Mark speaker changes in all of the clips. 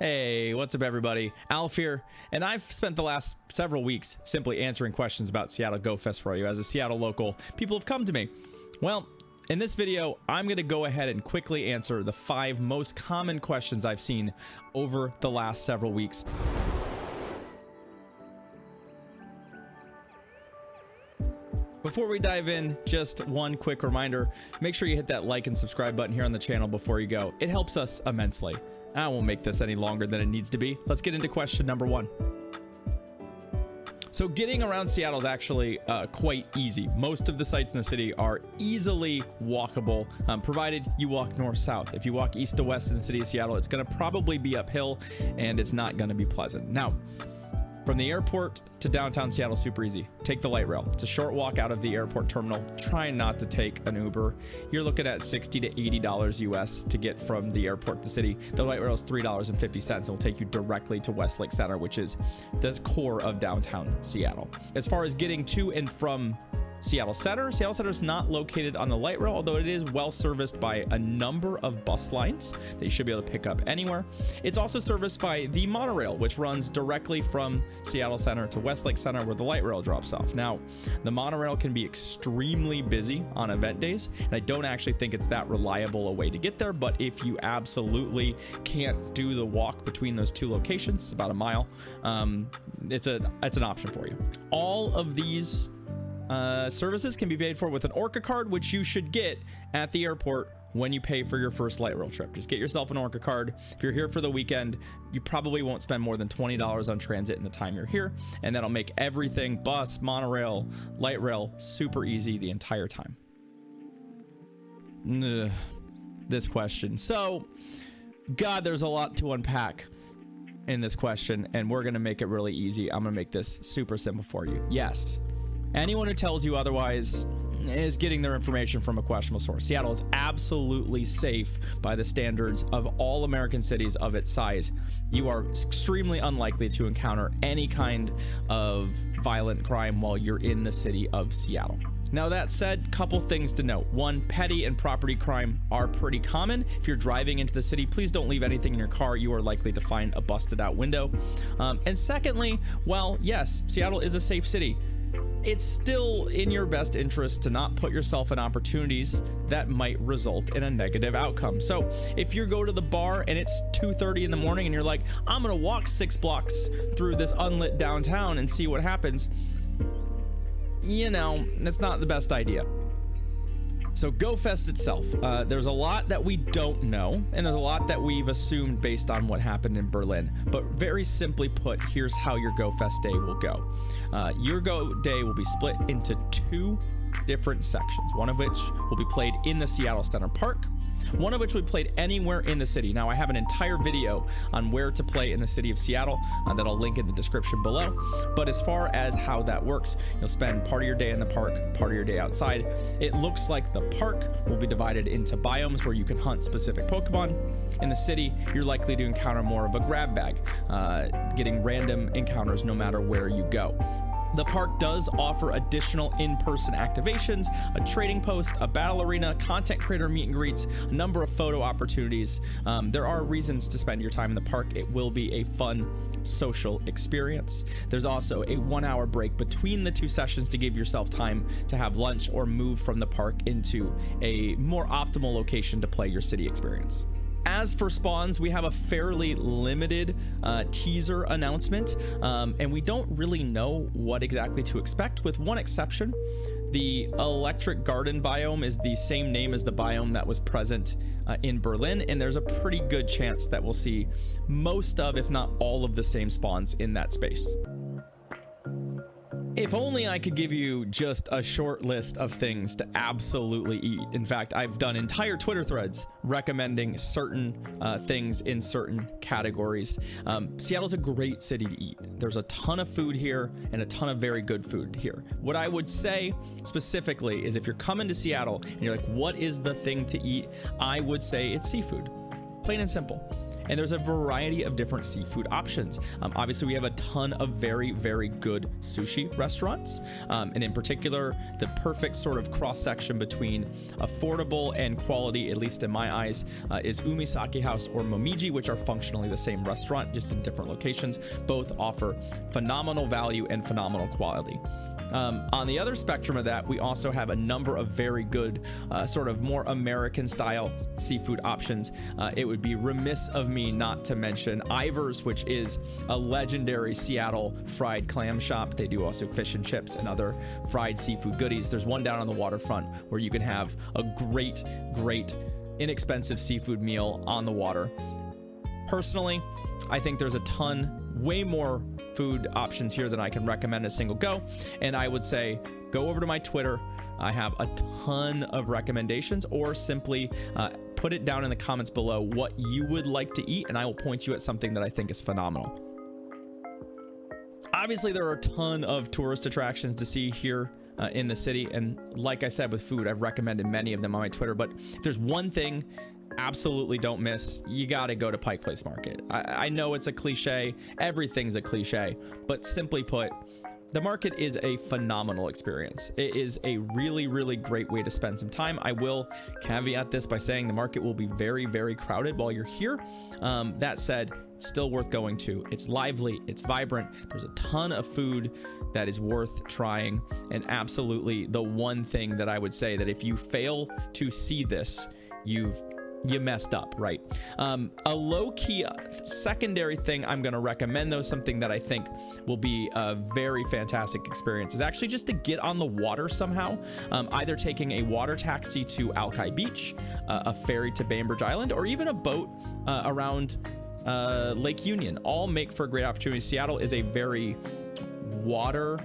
Speaker 1: Hey, what's up everybody? Alf here, and I've spent the last several weeks simply answering questions about Seattle Go Fest for you. As a Seattle local, people have come to me. Well, in this video, I'm going to go ahead and quickly answer the 5 most common questions I've seen over the last several weeks. Before we dive in, just one quick reminder, make sure you hit that like and subscribe button here on the channel before you go. It helps us immensely. I won't make this any longer than it needs to be. Let's get into question number 1. So getting around Seattle is actually quite easy. Most of the sites in the city are easily walkable, provided you walk north-south. If you walk east to west in the city of Seattle, it's going to probably be uphill and it's not going to be pleasant. Now, from the airport to downtown Seattle, super easy. Take the light rail. It's a short walk out of the airport terminal. Try not to take an Uber. You're looking at $60 to $80 US to get from the airport to the city. The light rail is $3.50 and will take you directly to Westlake Center, which is the core of downtown Seattle. As far as getting to and from Seattle Center is not located on the light rail, although it is well serviced by a number of bus lines that you should be able to pick up anywhere. It's also serviced by the monorail, which runs directly from Seattle Center to Westlake Center where the light rail drops off. Now, the monorail can be extremely busy on event days, and I don't actually think it's that reliable a way to get there, but if you absolutely can't do the walk between those two locations, about a mile, it's an option for you. All of these services can be paid for with an Orca card, which you should get at the airport when you pay for your first light rail trip. Just get yourself an Orca card. If you're here for the weekend, you probably won't spend more than $20 on transit in the time you're here, and that'll make everything bus, monorail, light rail super easy the entire time. This question. So, God, there's a lot to unpack in this question, and we're gonna make it really easy. I'm gonna make this super simple for you. Yes. Anyone who tells you otherwise is getting their information from a questionable source. Seattle is absolutely safe by the standards of all American cities of its size. You are extremely unlikely to encounter any kind of violent crime while you're in the city of Seattle. Now that said, couple things to note. 1, petty and property crime are pretty common. If you're driving into the city, please don't leave anything in your car. You are likely to find a busted out window. And secondly, well, yes, Seattle is a safe city. It's still in your best interest to not put yourself in opportunities that might result in a negative outcome. So if you go to the bar and it's 2:30 in the morning and you're like, I'm gonna walk 6 blocks through this unlit downtown and see what happens, you know, that's not the best idea. So Go Fest itself, there's a lot that we don't know, and there's a lot that we've assumed based on what happened in Berlin. But very simply put, here's how your Go Fest day will go. Your Go Day will be split into 2 different sections, one of which will be played in the Seattle Center Park, one of which will be played anywhere in the city. Now, I have an entire video on where to play in the city of Seattle that I'll link in the description below. But as far as how that works, you'll spend part of your day in the park, part of your day outside. It looks like the park will be divided into biomes where you can hunt specific Pokemon. In the city, you're likely to encounter more of a grab bag, getting random encounters no matter where you go. The park does offer additional in-person activations, a trading post, a battle arena, content creator meet and greets, a number of photo opportunities. There are reasons to spend your time in the park. It will be a fun social experience. There's also a 1-hour break between the 2 sessions to give yourself time to have lunch or move from the park into a more optimal location to play your city experience. As for spawns, we have a fairly limited teaser announcement, and we don't really know what exactly to expect, with one exception. The Electric Garden biome is the same name as the biome that was present in Berlin, and there's a pretty good chance that we'll see most of, if not all of the same spawns in that space. If only I could give you just a short list of things to absolutely eat. In fact, I've done entire Twitter threads recommending certain things in certain categories. Seattle's a great city to eat. There's a ton of food here and a ton of very good food here. What I would say specifically is if you're coming to Seattle and you're like, what is the thing to eat? I would say it's seafood, plain and simple. and there's a variety of different seafood options. Obviously, we have a ton of very, very good sushi restaurants, and in particular, the perfect sort of cross-section between affordable and quality, at least in my eyes, is Umisaki House or Momiji, which are functionally the same restaurant, just in different locations. Both offer phenomenal value and phenomenal quality. On the other spectrum of that, we also have a number of very good sort of more American style seafood options. It would be remiss of me not to mention Ivar's, which is a legendary Seattle fried clam shop. They do also fish and chips and other fried seafood goodies. There's one down on the waterfront where you can have a great, inexpensive seafood meal on the water. Personally, I think there's a ton, way more food options here than I can recommend a single go. And I would say go over to my Twitter. I have a ton of recommendations, or simply put it down in the comments below what you would like to eat, and I will point you at something that I think is phenomenal. Obviously, there are a ton of tourist attractions to see here in the city. And like I said, with food, I've recommended many of them on my Twitter, but if there's one thing absolutely don't miss, you gotta go to Pike Place Market. I know it's a cliche, everything's a cliche, but simply put, the market is a phenomenal experience. It is a really, really great way to spend some time. I will caveat this by saying the market will be very, very crowded while you're here. That said, it's still worth going to. It's lively, it's vibrant. There's a ton of food that is worth trying. And absolutely the one thing that I would say that if you fail to see this, you messed up, right? A low-key secondary thing I'm going to recommend, though, something that I think will be a very fantastic experience, is actually just to get on the water somehow, either taking a water taxi to Alki Beach, a ferry to Bainbridge Island, or even a boat around Lake Union. All make for a great opportunity. Seattle is a very water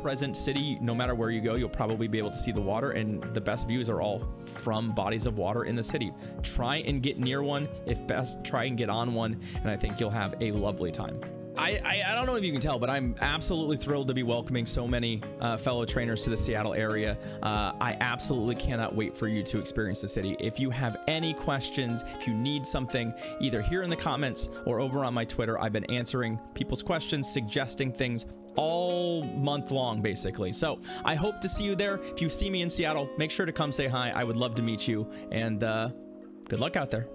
Speaker 1: present city. No matter where you go, you'll probably be able to see the water, and the best views are all from bodies of water in the city. Try and get near one. If best, try and get on one, and I think you'll have a lovely time. I don't know if you can tell, but I'm absolutely thrilled to be welcoming so many fellow trainers to the Seattle area. I absolutely cannot wait for you to experience the city. If you have any questions, if you need something, either here in the comments or over on my Twitter, I've been answering people's questions, suggesting things all month long, basically. So I hope to see you there. If you see me in Seattle, make sure to come say hi. I would love to meet you, and good luck out there.